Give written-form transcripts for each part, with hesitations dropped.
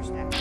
scanners next.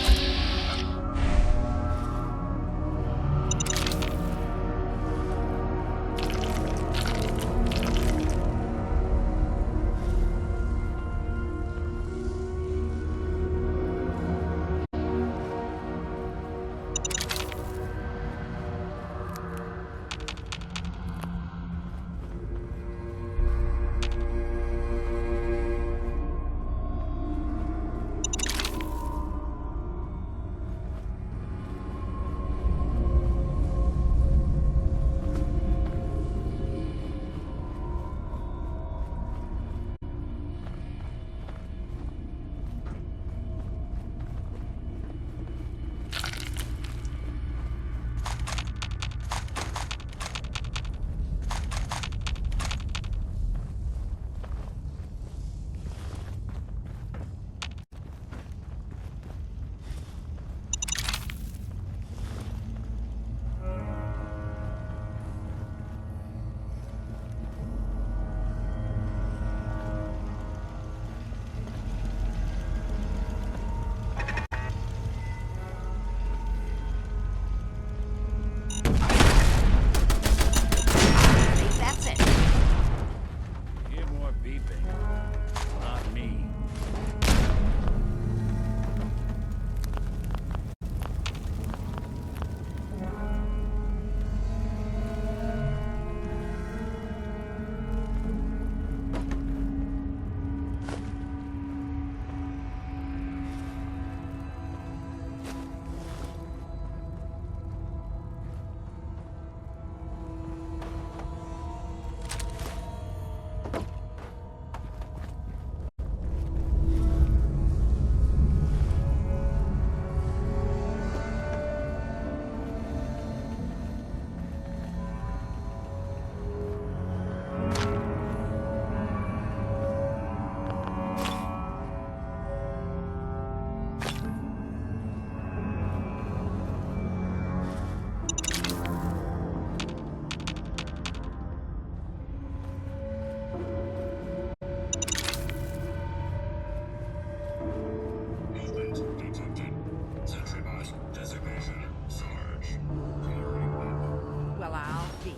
Well, I'll be.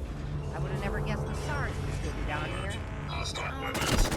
I would have never guessed the SARS was still be down here. Hostile weapons.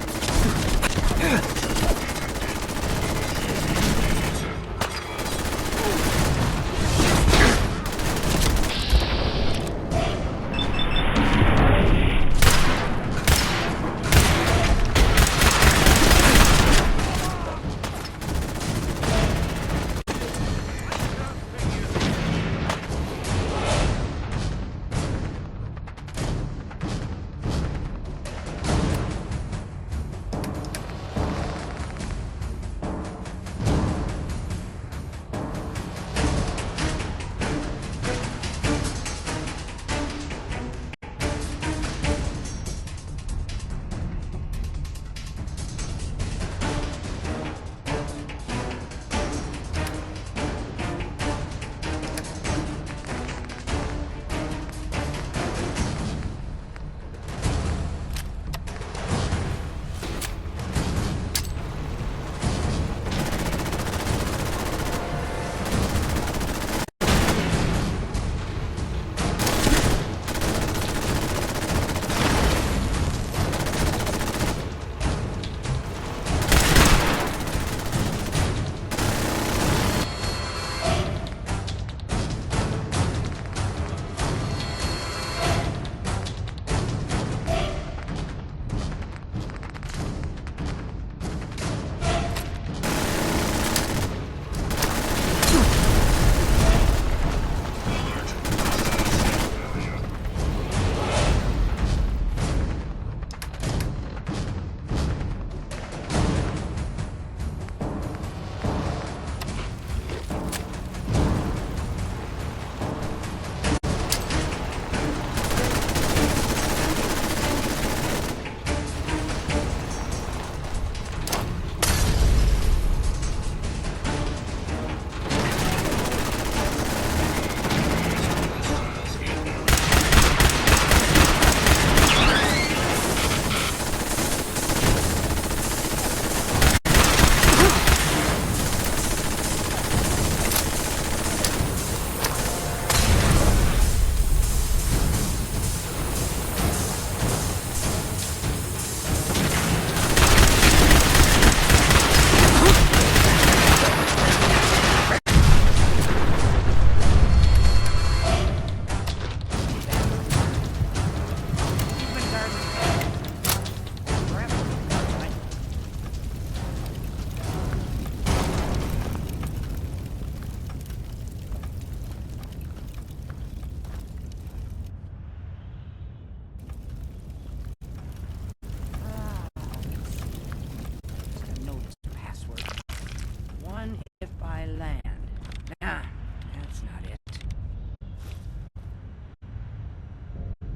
Ah, that's not it.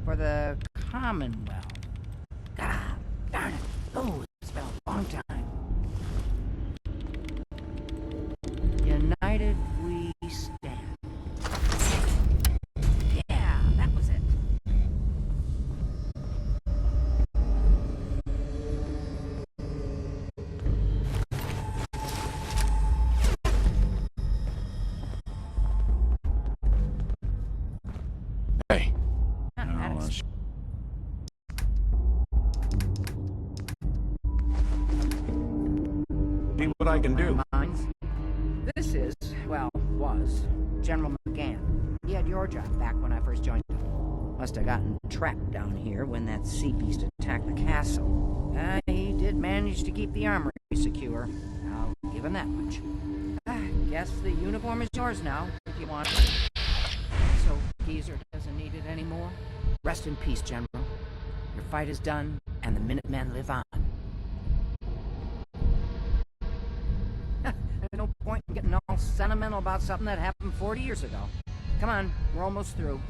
For the Commonwealth. Ah, darn it. Oh, it's been a long time. United we stand. Yeah, that was it. Hey. See what I can do. This is, well, was General McGann. He had your job back when I first joined him. Must have gotten trapped down here when that sea beast attacked the castle. He did manage to keep the armory secure. I'll give him that much. Guess the uniform is yours now, if you want it. So Geezer doesn't need it anymore? Rest in peace, General. Your fight is done, and the Minutemen live on. There's no point in getting all sentimental about something that happened 40 years ago. Come on, we're almost through.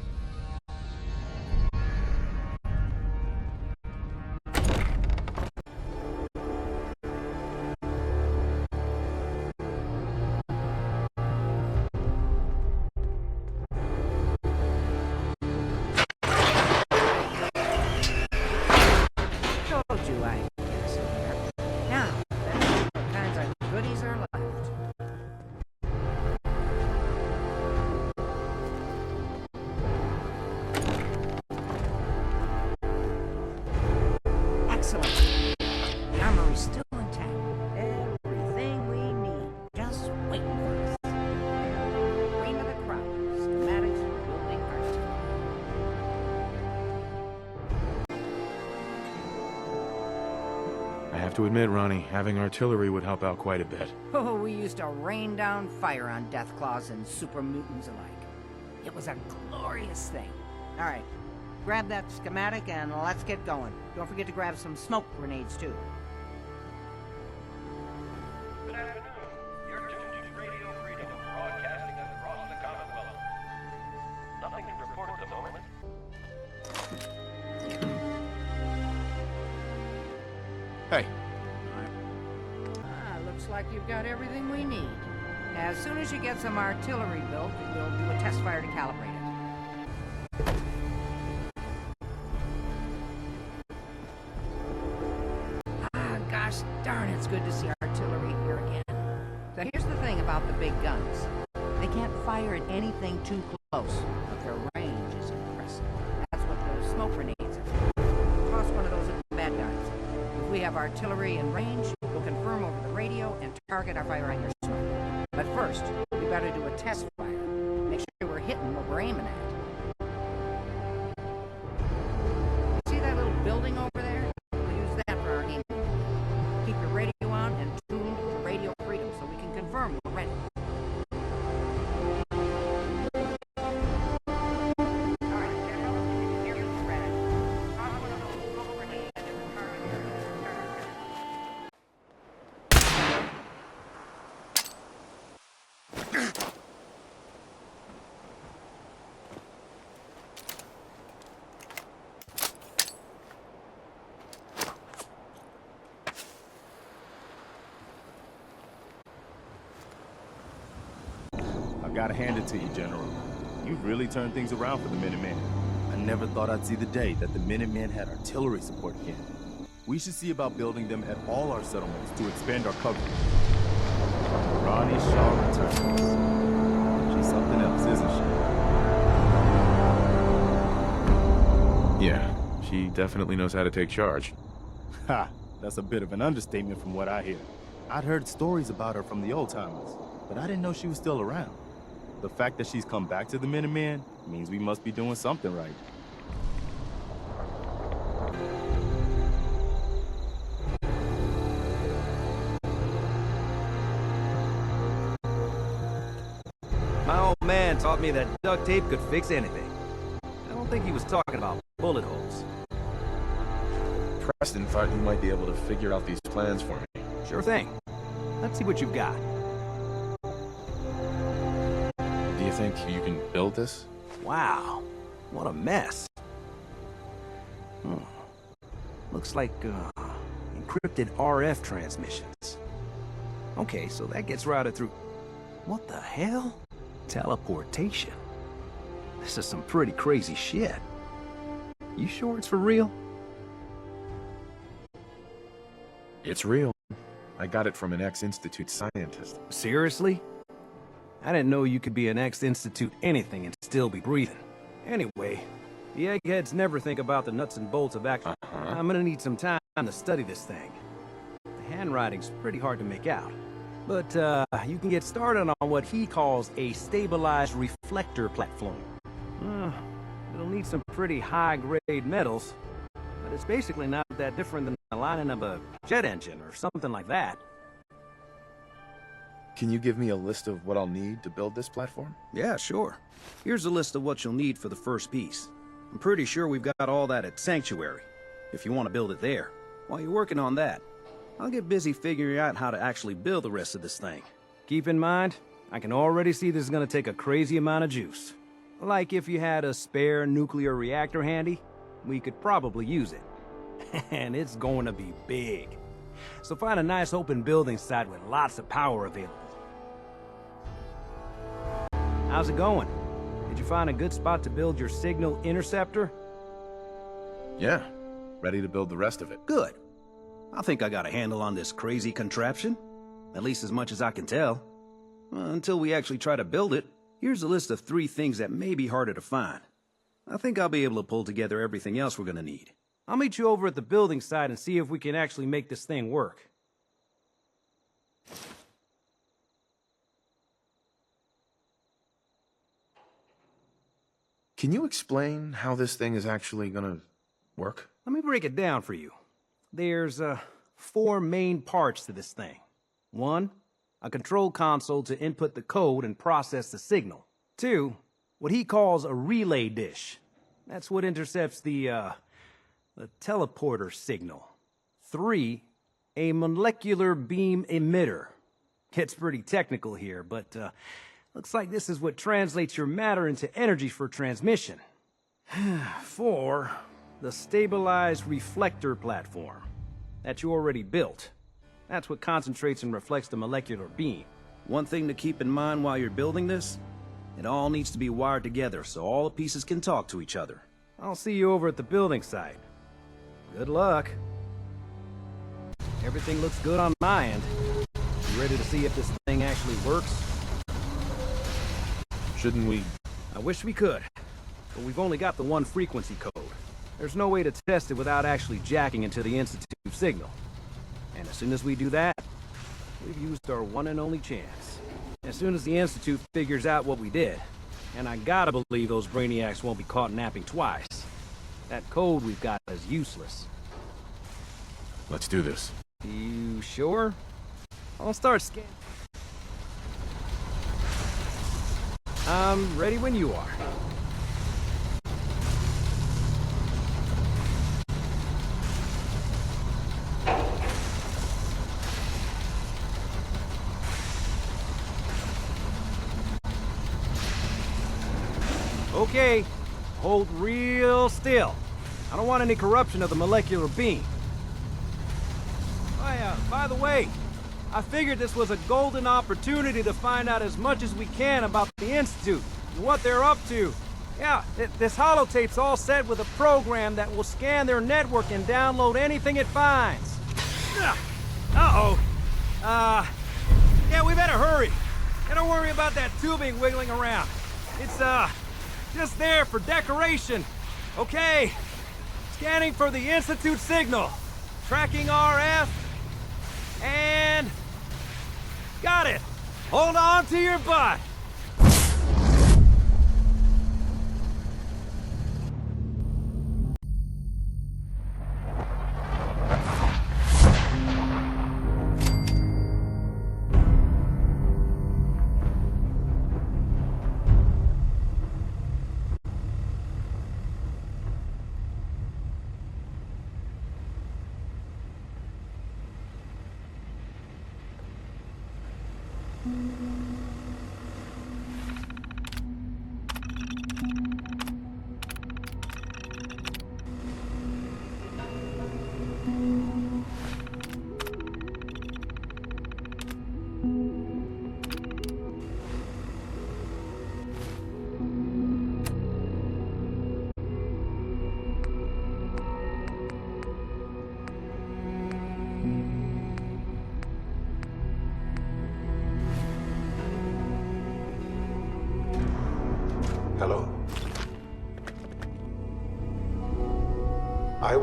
Told you I'd get us in here. Now, let's see what kinds of goodies are left. Excellent. The armory's still intact. Everything we need. Just waiting for us. Cream of the crop. Schematics for building artillery. I have to admit, Ronnie, having artillery would help out quite a bit. Oh, we used to rain down fire on Deathclaws and super mutants alike. It was a glorious thing. All right, grab that schematic and let's get going. Don't forget to grab some smoke grenades, too. Good afternoon. You're tuned to Radio Freedom, broadcasting across the Commonwealth. Nothing to report at the moment. Hey, Looks like you've got everything we need. As soon as you get some artillery built, we'll do a test fire to calibrate it. Gosh darn, it's good to see artillery here again. So here's the thing about the big guns. They can't fire at anything too close, but their range is impressive. That's what the smoke grenades are. Toss one of those at the bad guys. If we have artillery in range, we'll confirm over the radio and target our fire on your smoke. But first, we better do a test fire. Make sure we're hitting what we're aiming at. See that little building over there? We'll use that for our aiming. Keep your radio on and tuned to Radio Freedom so we can confirm we're ready. I gotta hand it to you, General. You've really turned things around for the Minutemen. I never thought I'd see the day that the Minutemen had artillery support again. We should see about building them at all our settlements to expand our coverage. Ronnie Shaw returns. She's something else, isn't she? yeah, she definitely knows how to take charge. Ha! That's a bit of an understatement from what I hear. I'd heard stories about her from the old-timers, but I didn't know she was still around. The fact that she's come back to the Minutemen means we must be doing something right. My old man taught me that duct tape could fix anything. I don't think he was talking about bullet holes. Preston thought you might be able to figure out these plans for me. Sure thing. Let's see what you've got. think you can build this? Wow, what a mess. Looks like encrypted RF transmissions. Okay, so that gets routed through... What the hell? Teleportation. This is some pretty crazy shit. You sure it's for real? It's real. I got it from an ex-Institute scientist. Seriously? I didn't know you could be an ex-Institute anything and still be breathing. Anyway, the eggheads never think about the nuts and bolts of action. I'm gonna need some time to study this thing. The handwriting's pretty hard to make out. But, you can get started on what he calls a stabilized reflector platform. It'll need some pretty high-grade metals, but it's basically not that different than the lining of a jet engine or something like that. Can you give me a list of what I'll need to build this platform? Yeah, sure. Here's a list of what you'll need for the first piece. I'm pretty sure we've got all that at Sanctuary, if you want to build it there. While you're working on that, I'll get busy figuring out how to actually build the rest of this thing. Keep in mind, I can already see this is gonna take a crazy amount of juice. Like if you had a spare nuclear reactor handy, we could probably use it. And it's going to be big. So find a nice open building site with lots of power available. How's it going? Did you find a good spot to build your signal interceptor? Yeah. Ready to build the rest of it. Good. I think I got a handle on this crazy contraption. At least as much as I can tell. Until we actually try to build it, here's a list of 3 things that may be harder to find. I think I'll be able to pull together everything else we're gonna need. I'll meet you over at the building site and see if we can actually make this thing work. Can you explain how this thing is actually gonna work? Let me break it down for you. There's 4 main parts to this thing. 1, a control console to input the code and process the signal. 2, what he calls a relay dish. That's what intercepts the teleporter signal. 3, a molecular beam emitter. Gets pretty technical here, but looks like this is what translates your matter into energy for transmission. 4, the stabilized reflector platform that you already built. That's what concentrates and reflects the molecular beam. One thing to keep in mind while you're building this, it all needs to be wired together so all the pieces can talk to each other. I'll see you over at the building site. Good luck. Everything looks good on my end. You ready to see if this thing actually works? Shouldn't we... I wish we could, but we've only got the 1 frequency code. There's no way to test it without actually jacking into the Institute signal. And as soon as we do that, we've used our one and only chance. As soon as the Institute figures out what we did, and I gotta believe those brainiacs won't be caught napping twice, that code we've got is useless. Let's do this. You sure? I'll start scanning. I'm ready when you are. Okay, hold real still. I don't want any corruption of the molecular beam. By the way, I figured this was a golden opportunity to find out as much as we can about the Institute and what they're up to. Yeah, this holotape's all set with a program that will scan their network and download anything it finds. Uh-oh. Yeah, we better hurry. And don't worry about that tubing wiggling around. It's, just there for decoration. Okay. Scanning for the Institute signal. Tracking RF. And... got it. Hold on to your butt.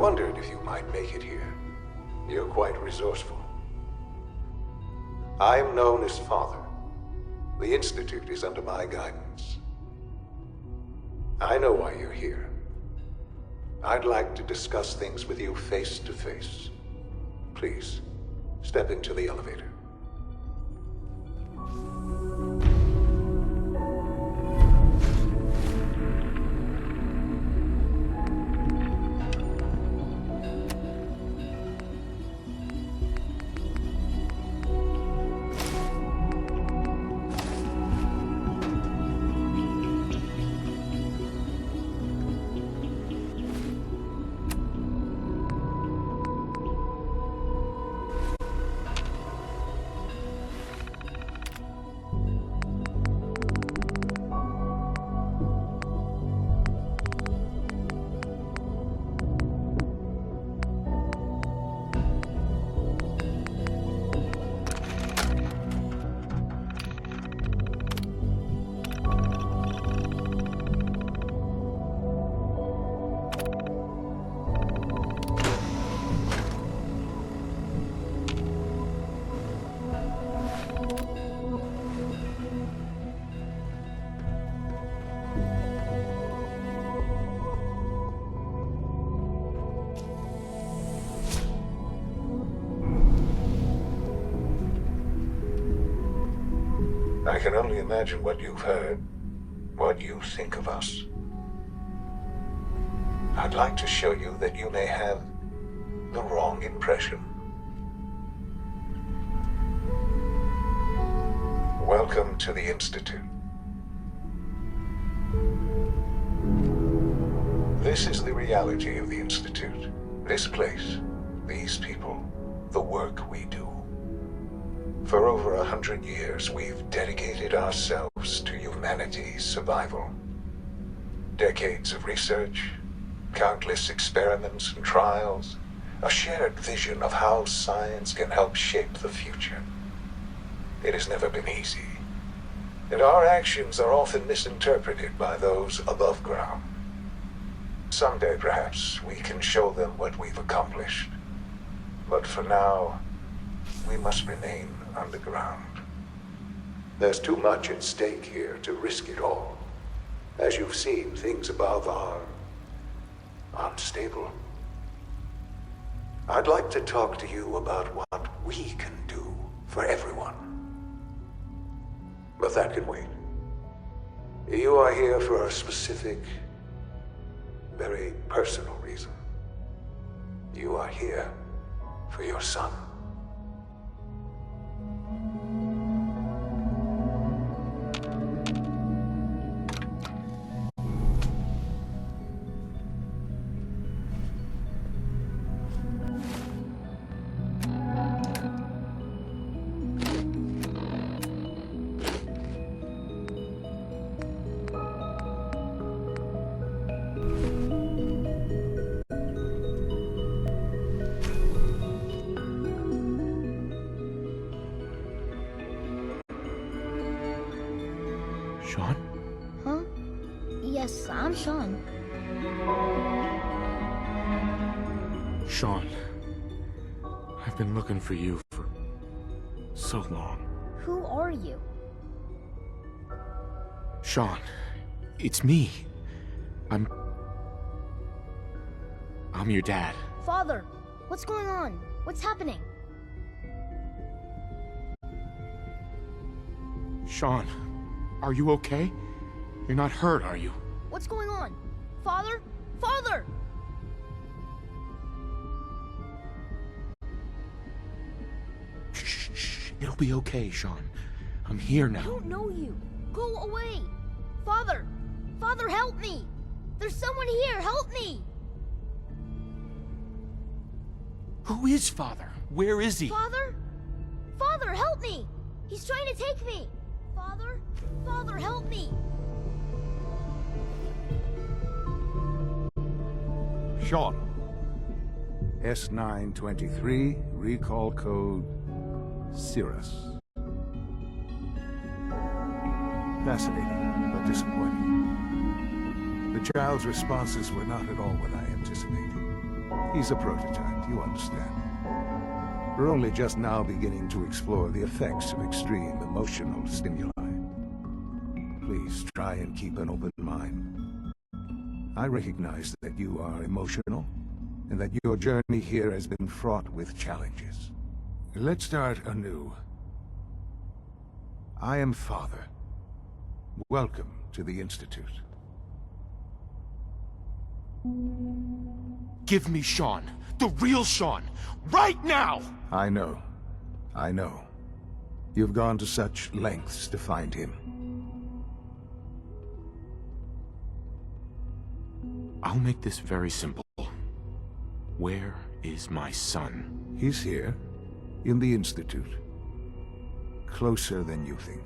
wondered if you might make it here. You're quite resourceful. I am known as Father. The Institute is under my guidance. I know why you're here. I'd like to discuss things with you face to face. Please, step into the elevator. I can only imagine what you've heard, what you think of us. I'd like to show you that you may have the wrong impression. Welcome to the Institute. This is the reality of the Institute. This place, these people, the work we do. For over 100 years, we've dedicated ourselves to humanity's survival. Decades of research, countless experiments and trials, a shared vision of how science can help shape the future. It has never been easy, and our actions are often misinterpreted by those above ground. Someday, perhaps, we can show them what we've accomplished. But for now, we must remain underground. There's too much at stake here to risk it all. As you've seen, things above are unstable. I'd like to talk to you about what we can do for everyone. But that can wait. You are here for a specific, very personal reason. You are here for your son. Sean? Huh? Yes, I'm Sean. Sean. I've been looking for you for so long. Who are you? Sean, it's me. I'm your dad. Father, what's going on? What's happening? Sean, are you okay? You're not hurt, are you? What's going on? Father? Father! Shh. It'll be okay, Sean. I'm here now. I don't know you. Go away. Father! Father, help me! There's someone here. Help me! Who is Father? Where is he? Father? Father, help me! He's trying to take me! Father? Father, help me! Sean. S923, recall code Cirrus. Fascinating, but disappointing. The child's responses were not at all what I anticipated. He's a prototype, you understand. We're only just now beginning to explore the effects of extreme emotional stimuli. Please try and keep an open mind. I recognize that you are emotional, and that your journey here has been fraught with challenges. Let's start anew. I am Father. Welcome to the Institute. Give me Sean. The real Sean. Right now! I know. I know. You've gone to such lengths to find him. I'll make this very simple. Where is my son? He's here, in the Institute. Closer than you think.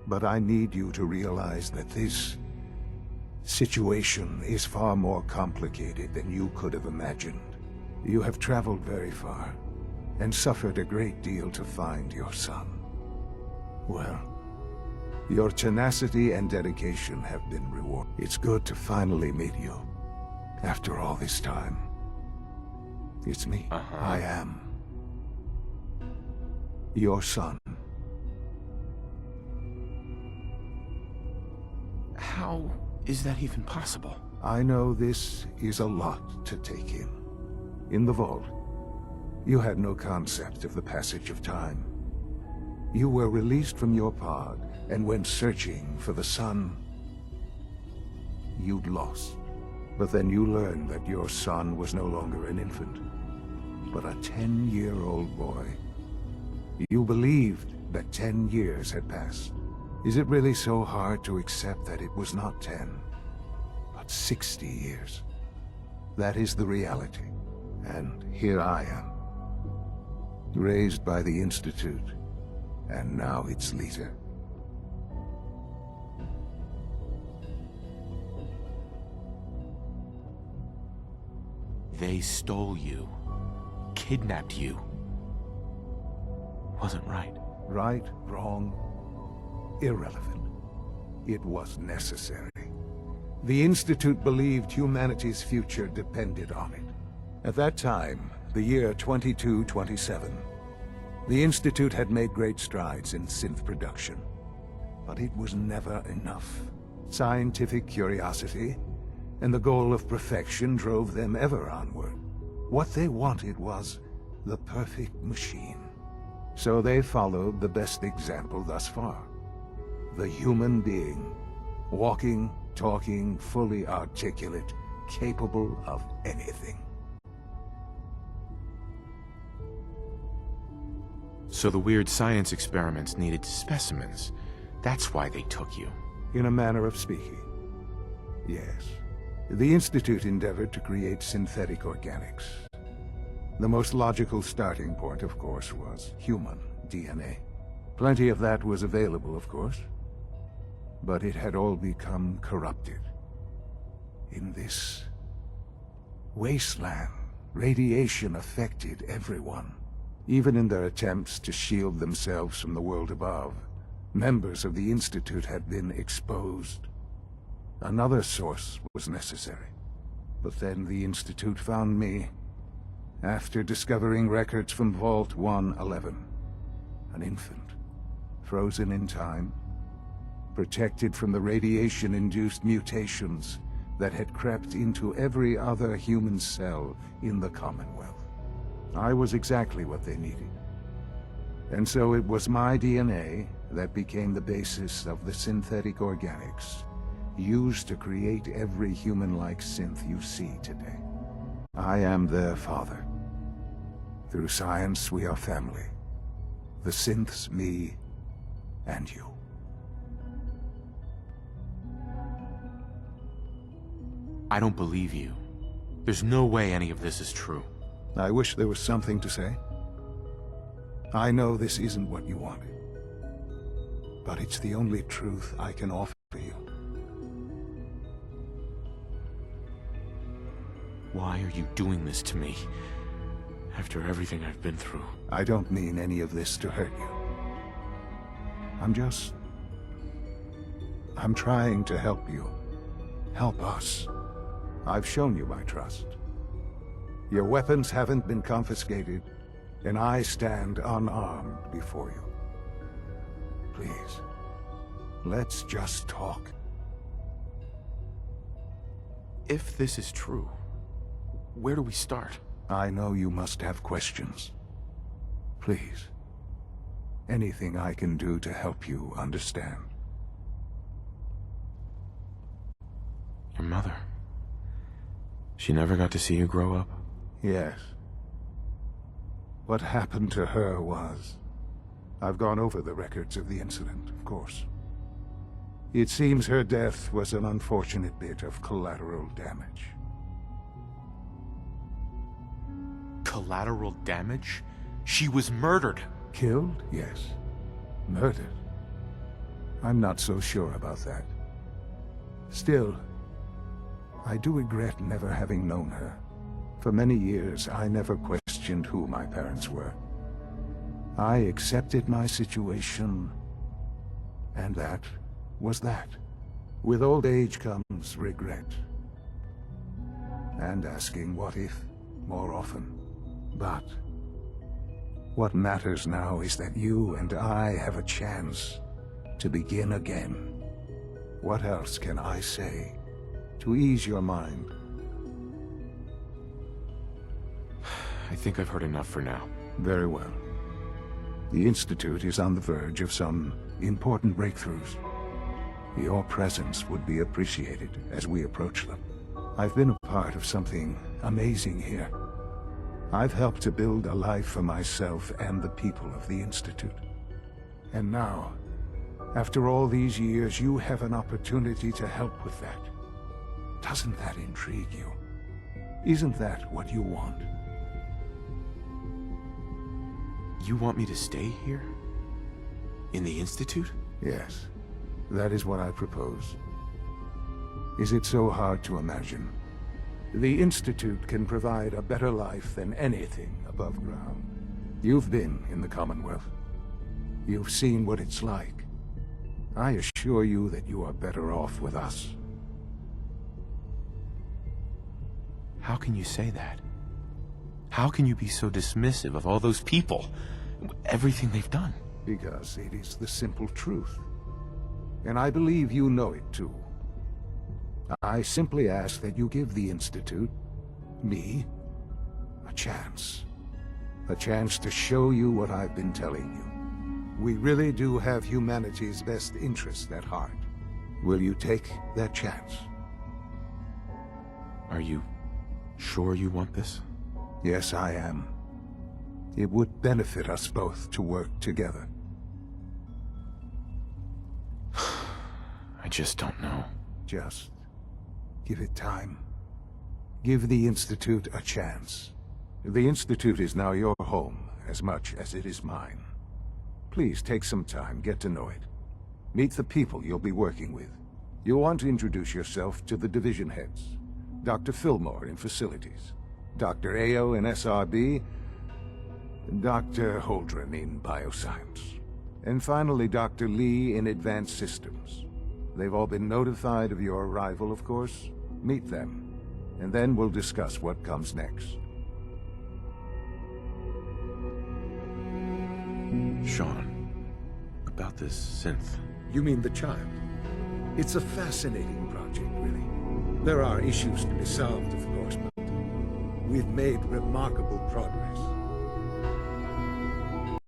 But I need you to realize that this situation is far more complicated than you could have imagined. You have traveled very far, and suffered a great deal to find your son. Well, your tenacity and dedication have been rewarded. It's good to finally meet you. After all this time. It's me. I am your son. How is that even possible? I know this is a lot to take in. In the vault, you had no concept of the passage of time. You were released from your pod and went searching for the son you'd lost. But then you learned that your son was no longer an infant, but a 10-year-old boy. You believed that 10 years had passed. Is it really so hard to accept that it was not 10, but 60 years? That is the reality. And here I am, raised by the Institute, and now its leader. They stole you. Kidnapped you. Wasn't right. Right, wrong, irrelevant. It was necessary. The Institute believed humanity's future depended on it. At that time, the year 2227, the Institute had made great strides in synth production. But it was never enough. Scientific curiosity and the goal of perfection drove them ever onward. What they wanted was the perfect machine. So they followed the best example thus far. The human being. Walking, talking, fully articulate, capable of anything. So the weird science experiments needed specimens. That's why they took you. In a manner of speaking. Yes. The Institute endeavored to create synthetic organics. The most logical starting point, of course, was human DNA. Plenty of that was available, of course. But it had all become corrupted. In this wasteland, radiation affected everyone. Even in their attempts to shield themselves from the world above, members of the Institute had been exposed. Another source was necessary. But then the Institute found me, after discovering records from Vault 111. An infant, frozen in time, protected from the radiation-induced mutations that had crept into every other human cell in the Commonwealth. I was exactly what they needed. And so it was my DNA that became the basis of the synthetic organics used to create every human-like synth you see today. I am their father. Through science, we are family. The synths, me, and you. I don't believe you. There's no way any of this is true. I wish there was something to say. I know this isn't what you wanted. But it's the only truth I can offer you. Why are you doing this to me? After everything I've been through. I don't mean any of this to hurt you. I'm trying to help you. Help us. I've shown you my trust. Your weapons haven't been confiscated, and I stand unarmed before you. Please, let's just talk. If this is true, where do we start? I know you must have questions. Please, anything I can do to help you understand. Your mother. She never got to see you grow up? Yes. What happened to her was... I've gone over the records of the incident, of course. It seems her death was an unfortunate bit of collateral damage. Collateral damage? She was murdered! Killed? Yes. Murdered? I'm not so sure about that. Still, I do regret never having known her. For many years, I never questioned who my parents were. I accepted my situation, and that was that. With old age comes regret. And asking what if more often. But what matters now is that you and I have a chance to begin again. What else can I say to ease your mind? I think I've heard enough for now. Very well. The Institute is on the verge of some important breakthroughs. Your presence would be appreciated as we approach them. I've been a part of something amazing here. I've helped to build a life for myself and the people of the Institute. And now, after all these years, you have an opportunity to help with that. Doesn't that intrigue you? Isn't that what you want? You want me to stay here? In the Institute? Yes, that is what I propose. Is it so hard to imagine? The Institute can provide a better life than anything above ground. You've been in the Commonwealth. You've seen what it's like. I assure you that you are better off with us. How can you say that? How can you be so dismissive of all those people? Everything they've done? Because it is the simple truth. And I believe you know it too. I simply ask that you give the Institute, me, a chance. A chance to show you what I've been telling you. We really do have humanity's best interest at heart. Will you take that chance? Are you sure you want this? Yes, I am. It would benefit us both to work together. I just don't know. Just give it time. Give the Institute a chance. The Institute is now your home as much as it is mine. Please take some time, get to know it. Meet the people you'll be working with. You'll want to introduce yourself to the division heads. Dr. Fillmore in Facilities, Dr. Ayo in SRB, Dr. Holdren in Bioscience, and finally Dr. Lee in Advanced Systems. They've all been notified of your arrival, of course. Meet them, and then we'll discuss what comes next. Sean, about this synth. You mean the child? It's a fascinating project, really. There are issues to be solved, of course, but we've made remarkable progress.